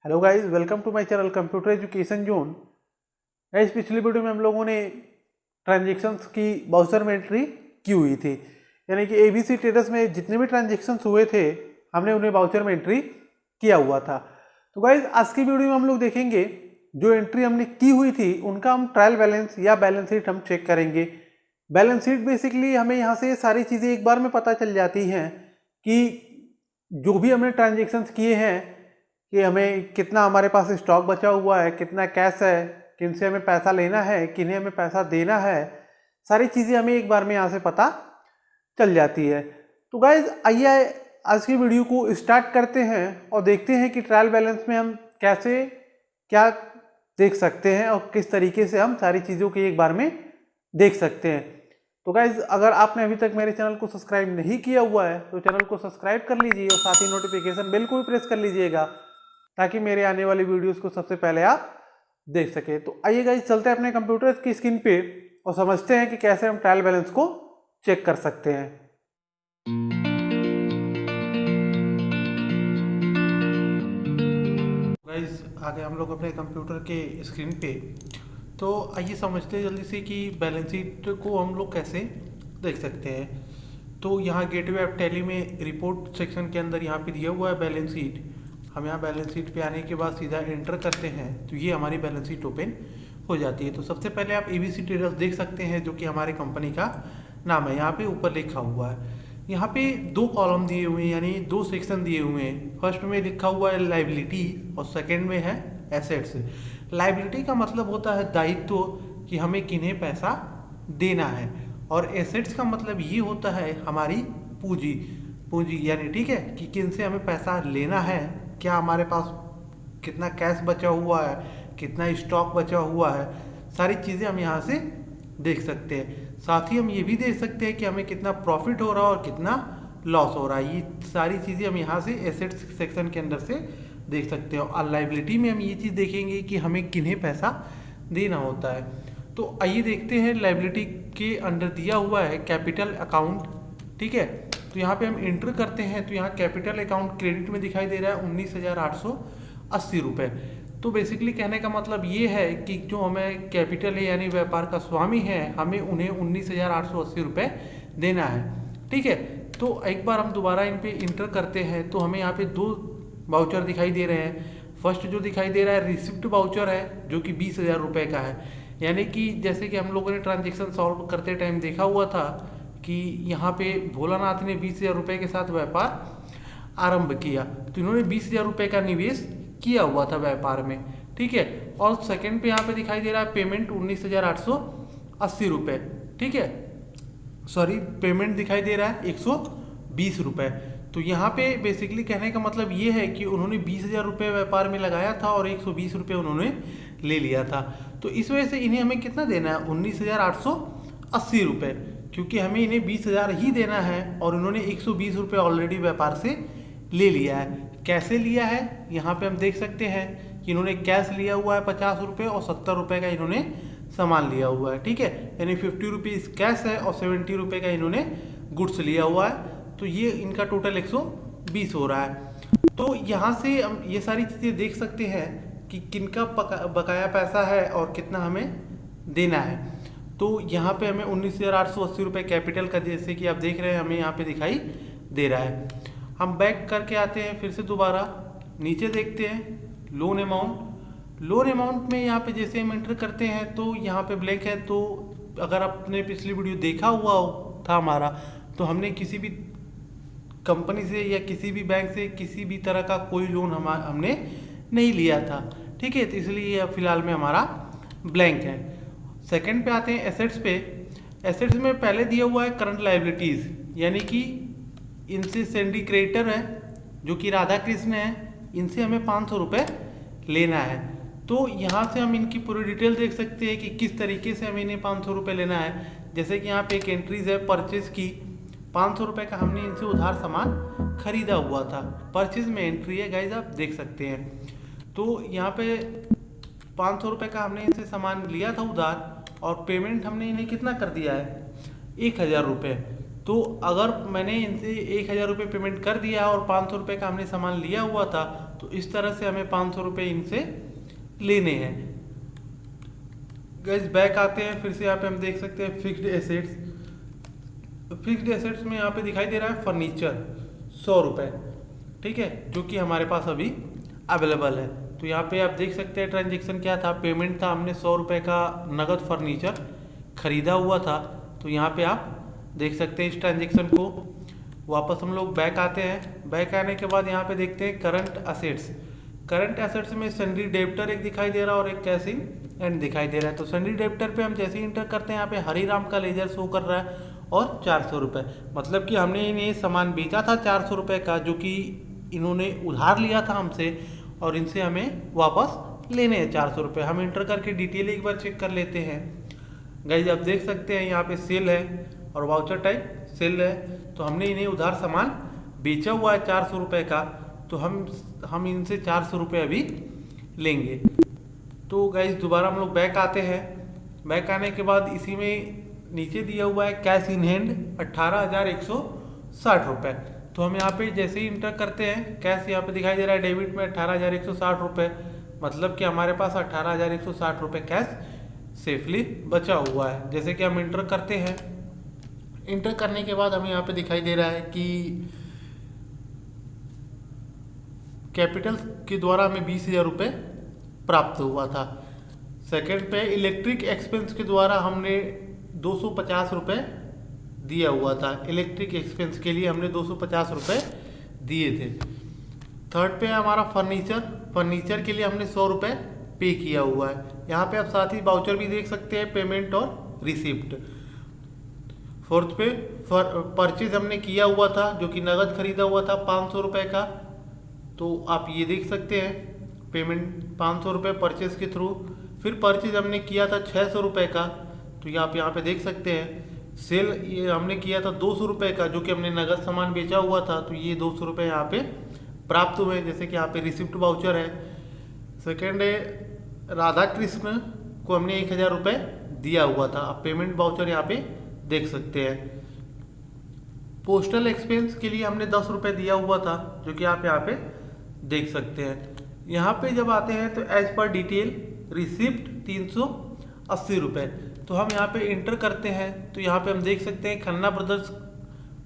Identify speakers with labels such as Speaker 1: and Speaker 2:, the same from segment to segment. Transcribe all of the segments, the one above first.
Speaker 1: Hello guys, welcome to my channel computer education zone. Guys, पिछली video में हम लोगों ने ट्रांजैक्शंस की बाउचर में एंट्री की हुई थी, यानी कि एबीसी ट्रेडर्स में जितने भी ट्रांजैक्शंस हुए थे हमने उन्हें बाउचर में एंट्री किया हुआ था। तो गाइस, आज की वीडियो में हम लोग देखेंगे जो एंट्री हमने की हुई थी उनका हम ट्रायल बैलेंस या बैलेंस शीट हम चेक करेंगे। बैलेंस शीट बेसिकली हमें यहाँ से सारी चीज़ें एक बार में पता चल जाती हैं कि जो भी हमने ट्रांजेक्शन्स किए हैं कि हमें कितना हमारे पास स्टॉक बचा हुआ है, कितना कैश है, किन से हमें पैसा लेना है, किन्हें हमें पैसा देना है, सारी चीज़ें हमें एक बार में यहाँ से पता चल जाती है। तो गाइज, आइए आज की वीडियो को स्टार्ट करते हैं और देखते हैं कि ट्रायल बैलेंस में हम कैसे क्या देख सकते हैं और किस तरीके से हम सारी चीज़ों को एक बार में देख सकते हैं। तो गाइज, अगर आपने अभी तक मेरे चैनल को सब्सक्राइब नहीं किया हुआ है तो चैनल को सब्सक्राइब कर लीजिए और साथ ही नोटिफिकेशन बेल को भी प्रेस कर लीजिएगा ताकि मेरे आने वाली वीडियोस को सबसे पहले आप देख सके। तो आइए गाइस, चलते हैं अपने कंप्यूटर की स्क्रीन पे और समझते हैं कि कैसे हम ट्रायल बैलेंस को चेक कर सकते हैं। गाइस, आगे हम लोग अपने कंप्यूटर के स्क्रीन पे। तो आइए समझते हैं जल्दी से कि बैलेंस शीट को हम लोग कैसे देख सकते हैं। तो यहाँ गेटवे ऑफ टैली में रिपोर्ट सेक्शन के अंदर यहाँ पे दिया हुआ है बैलेंस शीट। हम यहाँ बैलेंस शीट पे आने के बाद सीधा एंटर करते हैं तो ये हमारी बैलेंस शीट ओपन हो जाती है। तो सबसे पहले आप एबीसी ट्रेडर्स देख सकते हैं जो कि हमारे कंपनी का नाम है, यहाँ पे ऊपर लिखा हुआ है। यहाँ पे दो कॉलम दिए हुए हैं, यानी दो सेक्शन दिए हुए हैं। फर्स्ट में लिखा हुआ है लाइबिलिटी और सेकेंड में है एसेट्स। लाइबिलिटी का मतलब होता है दायित्व कि हमें किन्हें पैसा देना है, और एसेट्स का मतलब ये होता है हमारी पूंजी यानी ठीक है कि किन से हमें पैसा लेना है, क्या हमारे पास कितना कैश बचा हुआ है, कितना स्टॉक बचा हुआ है, सारी चीज़ें हम यहाँ से देख सकते हैं। साथ ही हम ये भी देख सकते हैं कि हमें कितना प्रॉफिट हो रहा है और कितना लॉस हो रहा है। ये सारी चीज़ें हम यहाँ से एसेट्स सेक्शन के अंदर से देख सकते हैं। और लायबिलिटी में हम ये चीज़ देखेंगे कि हमें किन्हें पैसा देना होता है। तो आइए देखते हैं, लायबिलिटी के अंडर दिया हुआ है कैपिटल अकाउंट, ठीक है। तो यहाँ पे हम एंटर करते हैं तो यहाँ कैपिटल अकाउंट क्रेडिट में दिखाई दे रहा है 19,880 रुपये। तो बेसिकली कहने का मतलब ये है कि जो हमें कैपिटल है यानी व्यापार का स्वामी है, हमें उन्हें 19,880 रुपये देना है, ठीक है। तो एक बार हम दोबारा इन पे इंटर करते हैं तो हमें यहाँ पे दो वाउचर दिखाई दे रहे हैं। फर्स्ट जो दिखाई दे रहा है रिसिप्ट वाउचर है जो कि 20,000 रुपये का है, यानी कि जैसे कि हम लोगों ने ट्रांजेक्शन सॉल्व करते टाइम देखा हुआ था कि यहाँ पे भोलानाथ ने 20,000 रुपये के साथ व्यापार आरंभ किया, तो इन्होंने 20,000 रुपये का निवेश किया हुआ था व्यापार में, ठीक है। और सेकंड पे यहाँ पे दिखाई दे रहा है पेमेंट 19,880 रुपये, ठीक है। सॉरी, पेमेंट दिखाई दे रहा है 120 रुपये। तो यहाँ पे बेसिकली कहने का मतलब ये है कि उन्होंने 20,000 रुपये व्यापार में लगाया था और 120 रुपये उन्होंने ले लिया था। तो इस वजह से इन्हें हमें कितना देना है, 19,880 रुपये, क्योंकि हमें इन्हें 20,000 ही देना है और उन्होंने 120 रुपये ऑलरेडी व्यापार से ले लिया है। कैसे लिया है यहाँ पे हम देख सकते हैं कि इन्होंने कैश लिया हुआ है 50 रुपये और 70 रुपये का इन्होंने सामान लिया हुआ है, ठीक है। यानी 50 रुपीज़ कैश है और 70 रुपये का इन्होंने गुड्स लिया हुआ है। तो ये इनका टोटल 120 हो रहा है। तो यहाँ से हम ये सारी चीज़ें देख सकते हैं कि किनका बकाया पैसा है और कितना हमें देना है। तो यहाँ पे हमें 19,880 रुपये कैपिटल का, जैसे कि आप देख रहे हैं, हमें यहाँ पे दिखाई दे रहा है। हम बैक करके आते हैं, फिर से दोबारा नीचे देखते हैं लोन अमाउंट में यहाँ पे जैसे हम एंटर करते हैं तो यहाँ पे ब्लैंक है। तो अगर आपने पिछली वीडियो देखा हुआ था हमारा, तो हमने किसी भी कंपनी से या किसी भी बैंक से किसी भी तरह का कोई लोन हमने नहीं लिया था, ठीक है। तो इसलिए फिलहाल में हमारा ब्लैंक है। सेकंड पे आते हैं एसेट्स पे। एसेट्स में पहले दिया हुआ है करंट लायबिलिटीज़, यानी कि इनसे सैंडी क्रेडिटर है जो कि राधा कृष्ण है, इनसे हमें 500 रुपये लेना है। तो यहाँ से हम इनकी पूरी डिटेल देख सकते हैं कि किस तरीके से हमें इन्हें 500 रुपये लेना है। जैसे कि यहाँ पे एक एंट्रीज है परचेज की, 500 रुपये का हमने इनसे उधार सामान खरीदा हुआ था, परचेज में एंट्री है गाइज, आप देख सकते हैं। तो यहाँ पे 500 रुपये का हमने इनसे सामान लिया था उधार और पेमेंट हमने इन्हें कितना कर दिया है, 1,000 रुपये। तो अगर मैंने इनसे 1,000 रुपये पेमेंट कर दिया और 500 रुपये का हमने सामान लिया हुआ था तो इस तरह से हमें 500 रुपये इनसे लेने हैं। गाइस बैक आते हैं, फिर से यहाँ पे हम देख सकते हैं फिक्स्ड एसेट्स। फिक्स्ड एसेट्स में यहाँ पे दिखाई दे रहा है फर्नीचर 100 रुपये, ठीक है, जो कि हमारे पास अभी अवेलेबल है। तो यहाँ पे आप देख सकते हैं ट्रांजेक्शन क्या था, पेमेंट था, हमने 100 रुपये का नगद फर्नीचर खरीदा हुआ था। तो यहाँ पे आप देख सकते हैं इस ट्रांजेक्शन को। वापस हम लोग बैक आते हैं, बैक आने के बाद यहाँ पे देखते हैं करंट असेट्स। करंट असेट्स में सन्ड्री डेब्टर एक दिखाई दे रहा है और एक कैश इन एंड दिखाई दे रहा है। तो सन्ड्री डेब्टर पे हम जैसे ही इंटर करते हैं यहाँ पे हरिराम का लेजर शो कर रहा है और 400 रुपये, मतलब कि हमने इन्हें सामान बेचा था 400 रुपये का, जो कि इन्होंने उधार लिया था हमसे और इनसे हमें वापस लेने हैं 400 रुपये। हम इंटर करके डिटेल एक बार चेक कर लेते हैं। गाइस आप देख सकते हैं यहाँ पे सेल है और वाउचर टाइप सेल है। तो हमने इन्हें उधार सामान बेचा हुआ है 400 रुपये का, तो हम इनसे 400 रुपये अभी लेंगे। तो गाइस दोबारा हम लोग बैक आते हैं। बैक आने के बाद इसी में नीचे दिया हुआ है कैश इन हैंड 18,160 रुपये। तो हम यहाँ पे जैसे ही इंटर करते हैं कैश यहाँ पे दिखाई दे रहा है डेबिट में 18,160 रुपये, मतलब कि हमारे पास 18,160 रुपये कैश सेफली बचा हुआ है। जैसे कि हम इंटर करते हैं, इंटर करने के बाद हमें यहाँ पे दिखाई दे रहा है कि कैपिटल के द्वारा हमें 20,000 रुपये प्राप्त हुआ था। सेकंड पे इलेक्ट्रिक एक्सपेंस के द्वारा हमने 250 रुपये दिया हुआ था। इलेक्ट्रिक एक्सपेंस के लिए हमने 250 रुपये दिए थे। थर्ड पे हमारा फर्नीचर के लिए हमने 100 रुपये पे किया हुआ है। यहाँ पे आप साथ ही वाउचर भी देख सकते हैं, पेमेंट और रिसिप्ट। फोर्थ पे परचेज हमने किया हुआ था, जो कि नगद खरीदा हुआ था 500 रुपये का। तो आप ये देख सकते हैं पेमेंट 500 रुपये परचेज के थ्रू। फिर परचेज हमने किया था 600 रुपये का, तो आप यहाँ पे देख सकते हैं। सेल ये हमने किया था 200 रुपये का, जो कि हमने नगद सामान बेचा हुआ था, तो ये 200 रुपये यहाँ पे प्राप्त हुए, जैसे कि यहाँ पे रिसिप्ट वाउचर है। सेकेंड है राधा कृष्ण को हमने 1,000 रुपये दिया हुआ था, आप पेमेंट वाउचर यहाँ पे देख सकते हैं। पोस्टल एक्सपेंस के लिए हमने 10 रुपये दिया हुआ था, जो कि आप यहाँ पे देख सकते हैं। यहाँ पे जब आते हैं तो एज पर डिटेल रिसिप्ट 380 रुपये। तो हम यहाँ पे इंटर करते हैं, तो यहाँ पे हम देख सकते हैं खन्ना ब्रदर्स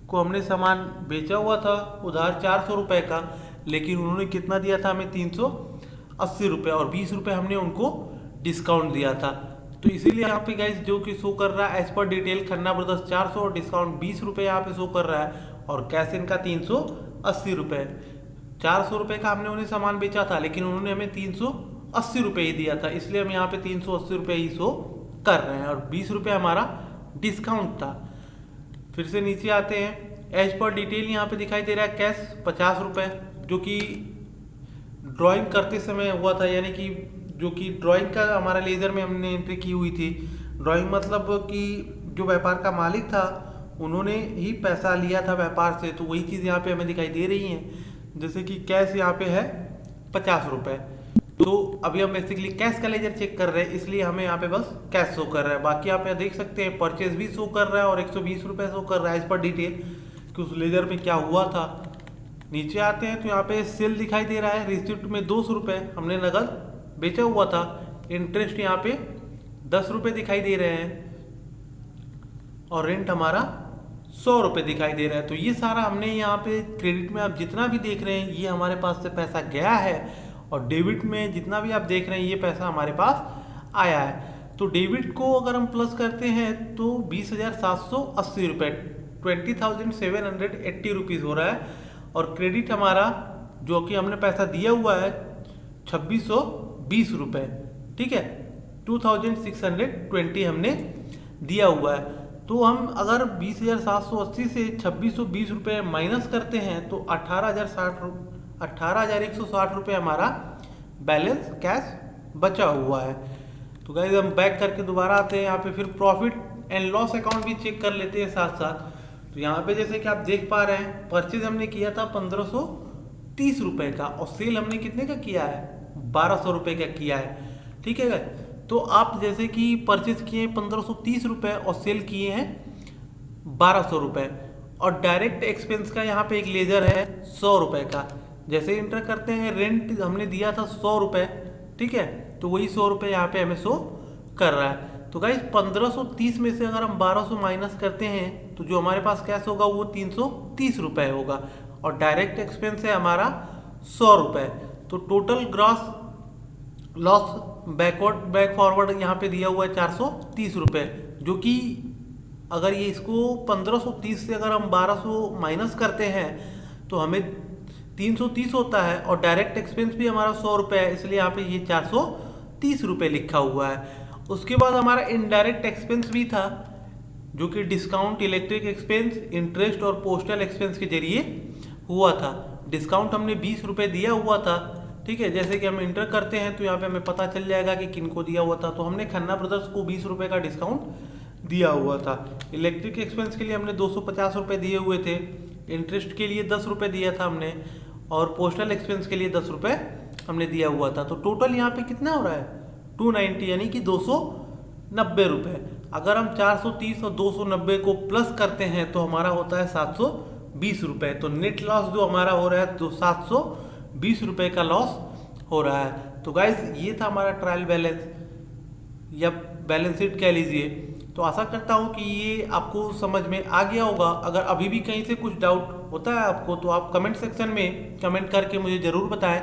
Speaker 1: को हमने सामान बेचा हुआ था उधार 400 रुपये का, लेकिन उन्होंने कितना दिया था हमें 380 रुपये और 20 रुपये हमने उनको डिस्काउंट दिया था। तो इसीलिए यहाँ पे गाइस जो कि शो कर रहा है as per detail Khanna brothers 400 और डिस्काउंट 20 रुपये यहाँ पे शो कर रहा है और कैश इन का 380 रुपये। 400 रुपये का हमने उन्हें सामान बेचा था, लेकिन उन्होंने हमें 380 रुपये ही दिया था, इसलिए हम यहाँ पे 380 रुपये ही शो कर रहे हैं और 20 रुपये हमारा डिस्काउंट था। फिर से नीचे आते हैं, एज पर डिटेल यहाँ पे दिखाई दे रहा है कैश 50 रुपये, जो कि ड्राइंग करते समय हुआ था, यानी कि जो कि ड्राइंग का हमारा लेजर में हमने एंट्री की हुई थी। ड्राइंग मतलब कि जो व्यापार का मालिक था उन्होंने ही पैसा लिया था व्यापार से, तो वही चीज़ यहाँ पे हमें दिखाई दे रही है। जैसे कि कैश यहाँ पे है 50 रुपये, तो अभी हम बेसिकली कैश का लेजर चेक कर रहे हैं, इसलिए हमें यहाँ पे बस कैश शो कर रहा है। बाकी आप यहाँ देख सकते हैं परचेज भी शो कर रहा है और 120 रुपये शो कर रहा है एज पर डिटेल कि उस लेजर में क्या हुआ था। नीचे आते हैं तो यहाँ पे सेल दिखाई दे रहा है, रिसिप्ट में 200 रुपये हमने नगद बेचा हुआ था। इंटरेस्ट यहाँ पे 10 रुपये दिखाई दे रहे हैं और रेंट हमारा 100 रुपये दिखाई दे रहा है। तो ये सारा हमने यहाँ पे क्रेडिट में आप जितना भी देख रहे हैं ये हमारे पास से पैसा गया है और डेबिट में जितना भी आप देख रहे हैं ये पैसा हमारे पास आया है। तो डेबिट को अगर हम प्लस करते हैं तो 20,780 रुपये 20,780 रुपीज़ हो रहा है और क्रेडिट हमारा जो कि हमने पैसा दिया हुआ है 2,620 रुपये, ठीक है, 2,620 हमने दिया हुआ है। तो हम अगर 20,780 से 2,620 रुपये माइनस करते हैं तो 18,160 रुपये हमारा बैलेंस कैश बचा हुआ है। तो गाइस हम बैक करके दोबारा आते हैं, यहाँ पे फिर प्रॉफिट एंड लॉस अकाउंट भी चेक कर लेते हैं साथ साथ। तो यहाँ पे जैसे कि आप देख पा रहे हैं परचेज हमने किया था 1,530 रुपये का और सेल हमने कितने का किया है 1,200 रुपये का किया है, ठीक है गाइस। तो आप जैसे कि परचेज किए 1,530 रुपये और सेल किए हैं 1,200 रुपये और डायरेक्ट एक्सपेंस का यहाँ पे एक लेजर है 100 रुपये का, जैसे इंटर करते हैं रेंट हमने दिया था 100 रुपये, ठीक है, तो वही 100 रुपये यहाँ पे हमें शो कर रहा है। तो गाइस 1530 में से अगर हम 1200 माइनस करते हैं तो जो हमारे पास कैश होगा वो 330 रुपये होगा, और डायरेक्ट एक्सपेंस है हमारा 100 रुपये। तो total gross loss back forward यहाँ पे दिया हुआ है 430 रुपये, जो कि अगर ये इसको 1530 से अगर हम 1200 माइनस करते हैं तो हमें 330 होता है, और डायरेक्ट एक्सपेंस भी हमारा 100 रुपये है, इसलिए यहाँ पे ये 430 रुपये लिखा हुआ है। उसके बाद हमारा इनडायरेक्ट एक्सपेंस भी था, जो कि डिस्काउंट, इलेक्ट्रिक एक्सपेंस, इंटरेस्ट और पोस्टल एक्सपेंस के जरिए हुआ था। डिस्काउंट हमने 20 रुपये दिया हुआ था, ठीक है। जैसे कि हम इंटर करते हैं तो यहाँ पे हमें पता चल जाएगा कि किनको दिया हुआ था। तो हमने खन्ना ब्रदर्स को 20 रुपये का डिस्काउंट दिया हुआ था। इलेक्ट्रिक एक्सपेंस के लिए हमने 250 रुपये दिए हुए थे, इंटरेस्ट के लिए 10 रुपये दिया था हमने, और पोस्टल एक्सपेंस के लिए 10 रुपये हमने दिया हुआ था। तो टोटल यहाँ पे कितना हो रहा है 290, यानी कि 290 रुपये। अगर हम 430 और 290 को प्लस करते हैं तो हमारा होता है 720 रुपये। तो नेट लॉस जो हमारा हो रहा है तो 720 रुपये का लॉस हो रहा है। तो गाइज ये था हमारा ट्रायल बैलेंस या बैलेंस शीट कह लीजिए। तो आशा करता हूँ कि ये आपको समझ में आ गया होगा। अगर अभी भी कहीं से कुछ डाउट होता है आपको तो आप कमेंट सेक्शन में कमेंट करके मुझे ज़रूर बताएं,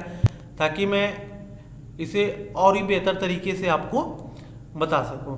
Speaker 1: ताकि मैं इसे और ही बेहतर तरीके से आपको बता सकूं।